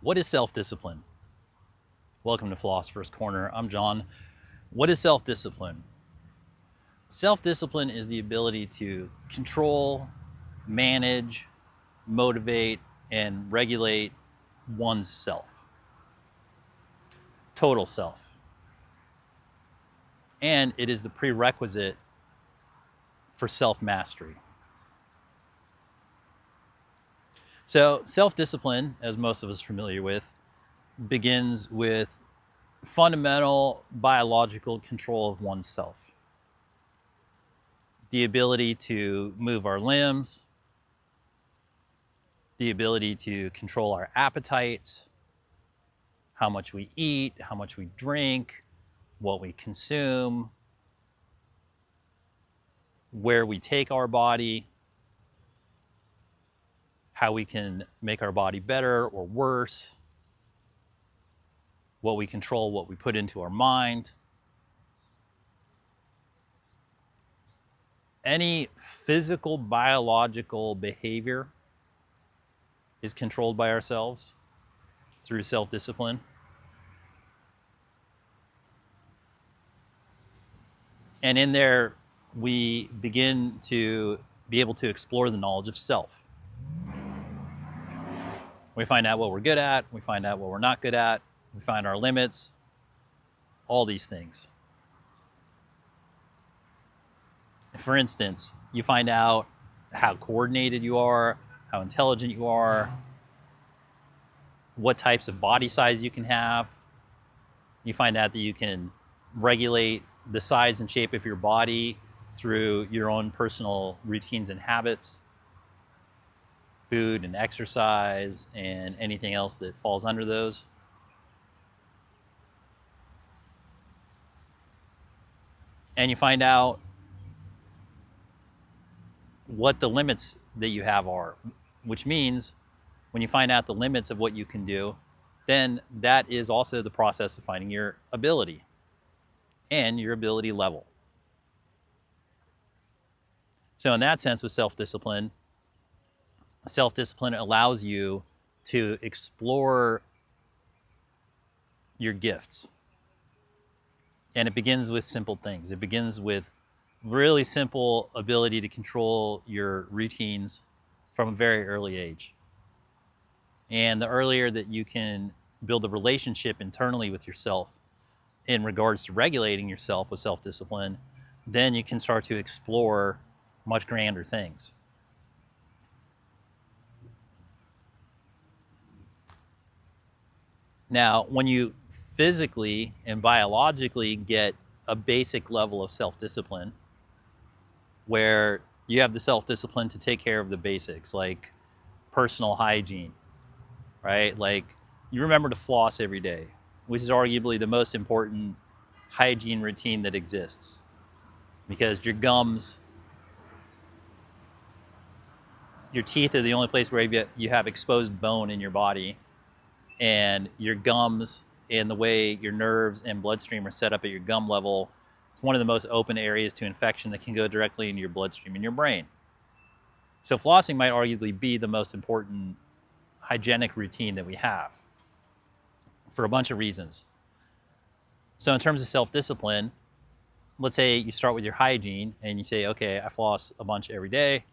What is self-discipline? Welcome to Philosopher's Corner. I'm John. What is self-discipline? Self-discipline is the ability to control, manage, motivate, and regulate one's self. Total self. And it is the prerequisite for self-mastery. So self-discipline, as most of us are familiar with, begins with fundamental biological control of oneself. The ability to move our limbs, the ability to control our appetite, how much we eat, how much we drink, what we consume, where we take our body, how we can make our body better or worse, what we control, what we put into our mind. Any physical, biological behavior is controlled by ourselves through self-discipline. And in there, we begin to be able to explore the knowledge of self. We find out what we're good at, we find out what we're not good at, we find our limits, all these things. For instance, you find out how coordinated you are, how intelligent you are, what types of body size you can have. You find out that you can regulate the size and shape of your body through your own personal routines and habits, food and exercise, and anything else that falls under those. And you find out what the limits that you have are, which means when you find out the limits of what you can do, then that is also the process of finding your ability and your ability level. So in that sense, with self-discipline allows you to explore your gifts. And it begins with simple things. It begins with really simple ability to control your routines from a very early age. And the earlier that you can build a relationship internally with yourself in regards to regulating yourself with self-discipline, then you can start to explore much grander things. Now, when you physically and biologically get a basic level of self-discipline, where you have the self-discipline to take care of the basics, like personal hygiene, right? Like you remember to floss every day, which is arguably the most important hygiene routine that exists, because your gums, your teeth are the only place where you have exposed bone in your body, and your gums and the way your nerves and bloodstream are set up at your gum level, it's one of the most open areas to infection that can go directly into your bloodstream and your brain. So flossing might arguably be the most important hygienic routine that we have for a bunch of reasons. So in terms of self-discipline, let's say you start with your hygiene and you say, okay, I floss a bunch every day,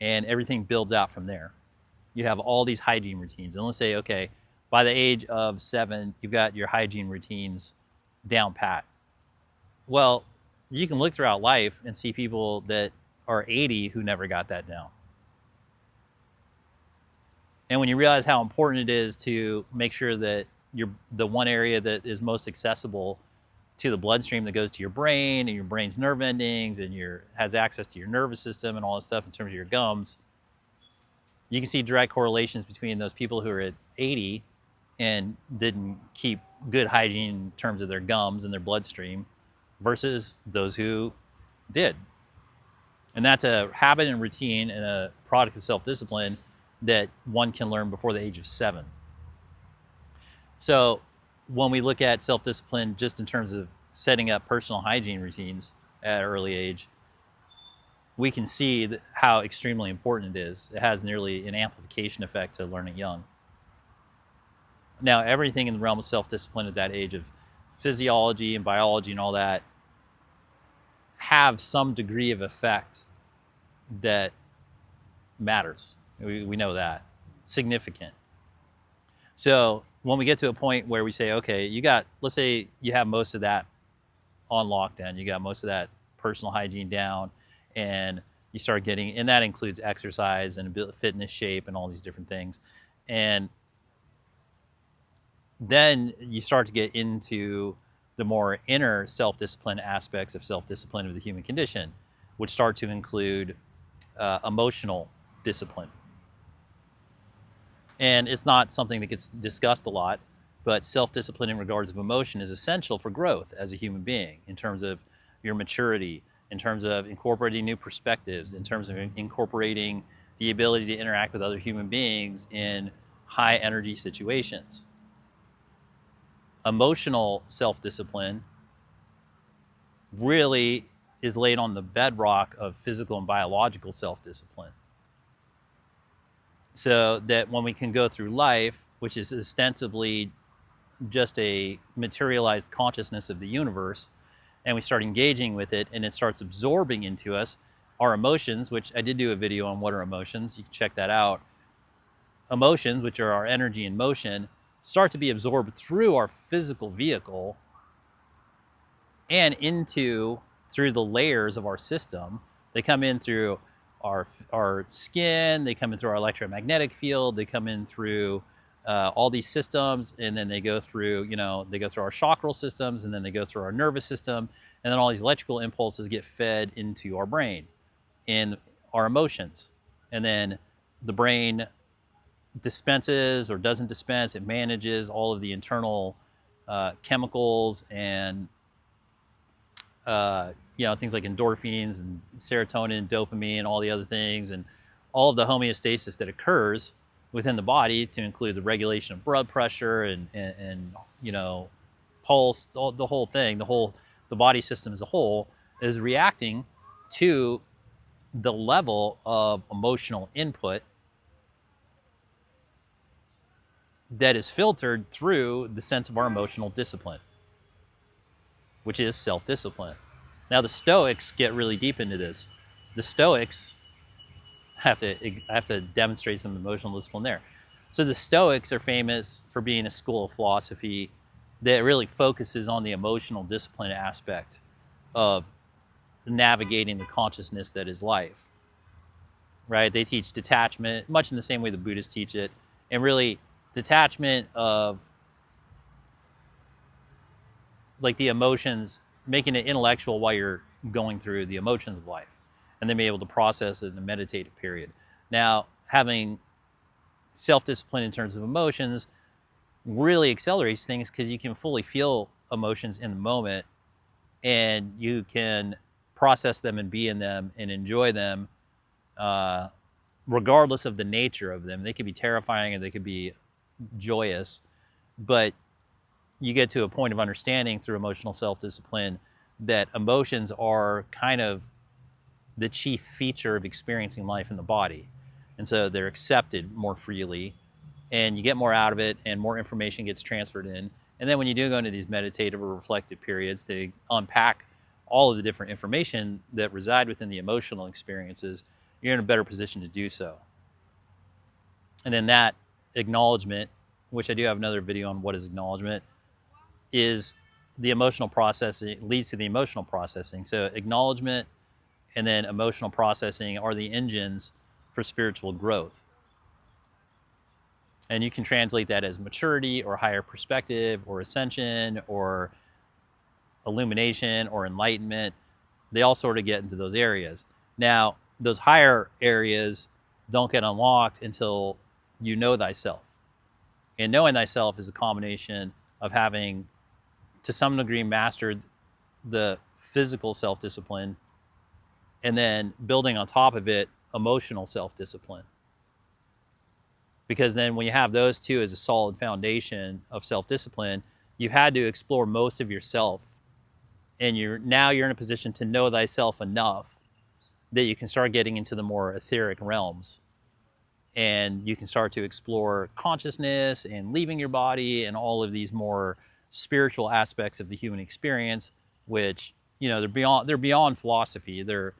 and everything builds out from there. You have all these hygiene routines, and let's say, okay, by the age of 7, you've got your hygiene routines down pat. Well, you can look throughout life and see people that are 80 who never got that down. And when you realize how important it is to make sure that the one area that is most accessible to the bloodstream that goes to your brain and your brain's nerve endings and has access to your nervous system and all this stuff in terms of your gums, you can see direct correlations between those people who are at 80 and didn't keep good hygiene in terms of their gums and their bloodstream versus those who did. And that's a habit and routine and a product of self-discipline that one can learn before the age of 7. So when we look at self-discipline just in terms of setting up personal hygiene routines at an early age, we can see how extremely important it is. It has nearly an amplification effect to learning young. Now, everything in the realm of self-discipline at that age of physiology and biology and all that have some degree of effect that matters. We know that. Significant. So when we get to a point where we say, okay, let's say you have most of that on lockdown, you got most of that personal hygiene down, and you start getting, and that includes exercise and fitness shape and all these different things. And then you start to get into the more inner self-discipline aspects of self-discipline of the human condition, which start to include emotional discipline. And it's not something that gets discussed a lot, but self-discipline in regards of emotion is essential for growth as a human being, in terms of your maturity, in terms of incorporating new perspectives, in terms of incorporating the ability to interact with other human beings in high energy situations. Emotional self-discipline really is laid on the bedrock of physical and biological self-discipline. So that when we can go through life, which is ostensibly just a materialized consciousness of the universe, and we start engaging with it and it starts absorbing into us our emotions, which I did do a video on what are emotions, you can check that out. Emotions, which are our energy in motion, start to be absorbed through our physical vehicle and through the layers of our system. They come in through our skin, they come in through our electromagnetic field, they come in through all these systems, and then they go through, they go through our chakral systems, and then they go through our nervous system, and then all these electrical impulses get fed into our brain and our emotions. And then the brain dispenses or doesn't dispense, it manages all of the internal chemicals and things like endorphins and serotonin, dopamine, all the other things, and all of the homeostasis that occurs within the body, to include the regulation of blood pressure and pulse, the whole thing, the body system as a whole is reacting to the level of emotional input that is filtered through the sense of our emotional discipline, which is self-discipline. Now the Stoics get really deep into this. The Stoics I have to demonstrate some emotional discipline there. So the Stoics are famous for being a school of philosophy that really focuses on the emotional discipline aspect of navigating the consciousness that is life, right? They teach detachment, much in the same way the Buddhists teach it, and really detachment of like the emotions, making it intellectual while you're going through the emotions of life, and then be able to process it in a meditative period. Now, having self-discipline in terms of emotions really accelerates things, because you can fully feel emotions in the moment, and you can process them and be in them and enjoy them regardless of the nature of them. They could be terrifying or they could be joyous, but you get to a point of understanding through emotional self-discipline that emotions are kind of the chief feature of experiencing life in the body. And so they're accepted more freely, and you get more out of it, and more information gets transferred in. And then when you do go into these meditative or reflective periods to unpack all of the different information that reside within the emotional experiences, you're in a better position to do so. And then that acknowledgement, which I do have another video on what is acknowledgement, is the emotional processing, leads to the emotional processing. So acknowledgement and then emotional processing are the engines for spiritual growth. And you can translate that as maturity or higher perspective or ascension or illumination or enlightenment. They all sort of get into those areas. Now, those higher areas don't get unlocked until you know thyself. And knowing thyself is a combination of having, to some degree, mastered the physical self-discipline, and then building on top of it emotional self-discipline. Because then when you have those two as a solid foundation of self-discipline, you had to explore most of yourself, and now you're in a position to know thyself enough that you can start getting into the more etheric realms and you can start to explore consciousness and leaving your body and all of these more spiritual aspects of the human experience, which, you know, they're beyond philosophy. They're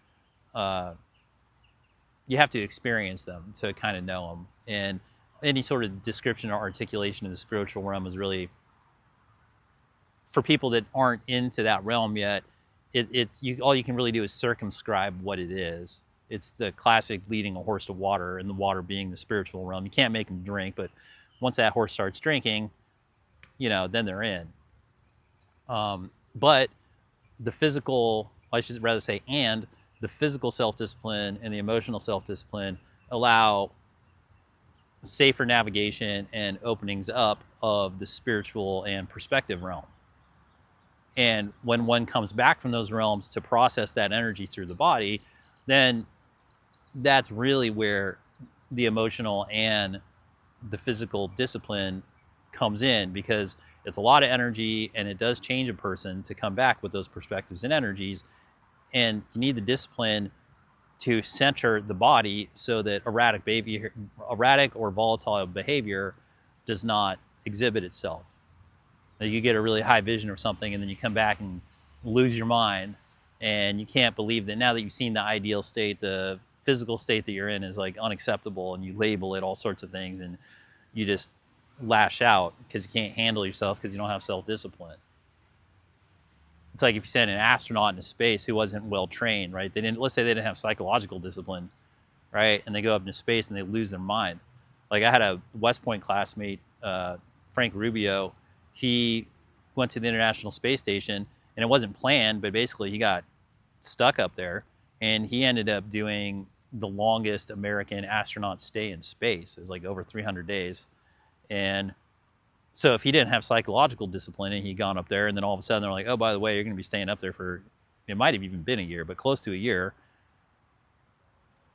you have to experience them to kind of know them. And any sort of description or articulation of the spiritual realm is really, for people that aren't into that realm yet, all you can really do is circumscribe what it is. It's the classic leading a horse to water, and the water being the spiritual realm. You can't make them drink, but once that horse starts drinking, you know, then they're in. But the physical, I should rather say, and the physical self-discipline and the emotional self-discipline allow safer navigation and openings up of the spiritual and perspective realm. And when one comes back from those realms to process that energy through the body, then that's really where the emotional and the physical discipline comes in, because it's a lot of energy and it does change a person to come back with those perspectives and energies. And you need the discipline to center the body so that erratic or volatile behavior does not exhibit itself. Now, you get a really high vision or something, and then you come back and lose your mind, and you can't believe that now that you've seen the ideal state, the physical state that you're in is like unacceptable, and you label it all sorts of things, and you just lash out because you can't handle yourself because you don't have self-discipline. It's like if you send an astronaut into space who wasn't well trained, right? Let's say they didn't have psychological discipline, right? And they go up into space and they lose their mind. Like I had a West Point classmate, Frank Rubio. He went to the International Space Station, and it wasn't planned, but basically he got stuck up there, and he ended up doing the longest American astronaut stay in space. It was like over 300 days. And so if he didn't have psychological discipline and he'd gone up there, and then all of a sudden they're like, oh, by the way, you're going to be staying up there for, it might have even been a year, but close to a year,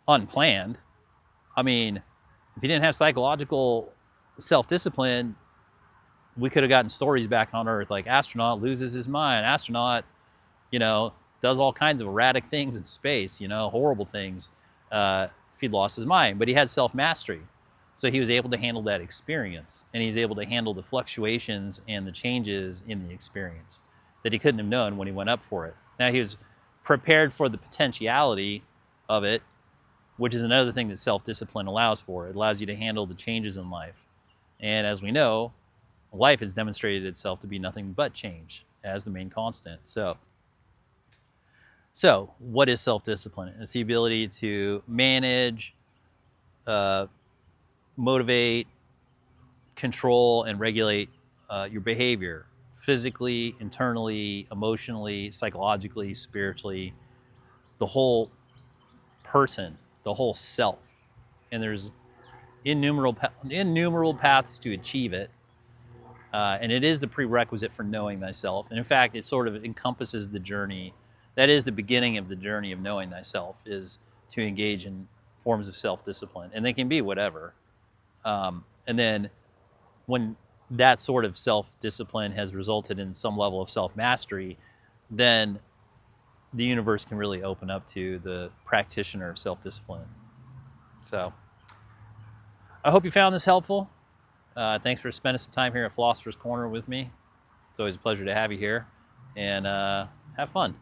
unplanned. I mean, if he didn't have psychological self-discipline, we could have gotten stories back on Earth like astronaut loses his mind, astronaut, you know, does all kinds of erratic things in space, you know, horrible things, if he'd lost his mind. But he had self-mastery. So he was able to handle that experience, and he's able to handle the fluctuations and the changes in the experience that he couldn't have known when he went up for it. Now, he was prepared for the potentiality of it, which is another thing that self-discipline allows for. It allows you to handle the changes in life. And as we know, life has demonstrated itself to be nothing but change as the main constant. So what is self-discipline? It's the ability to manage, motivate, control, and regulate your behavior physically, internally, emotionally, psychologically, spiritually, the whole person, the whole self. And there's innumerable paths to achieve it. And it is the prerequisite for knowing thyself. And in fact, it sort of encompasses the journey. That is the beginning of the journey of knowing thyself, is to engage in forms of self-discipline. And they can be whatever. And then when that sort of self-discipline has resulted in some level of self-mastery, then the universe can really open up to the practitioner of self-discipline. So I hope you found this helpful. Thanks for spending some time here at Philosopher's Corner with me. It's always a pleasure to have you here, and have fun.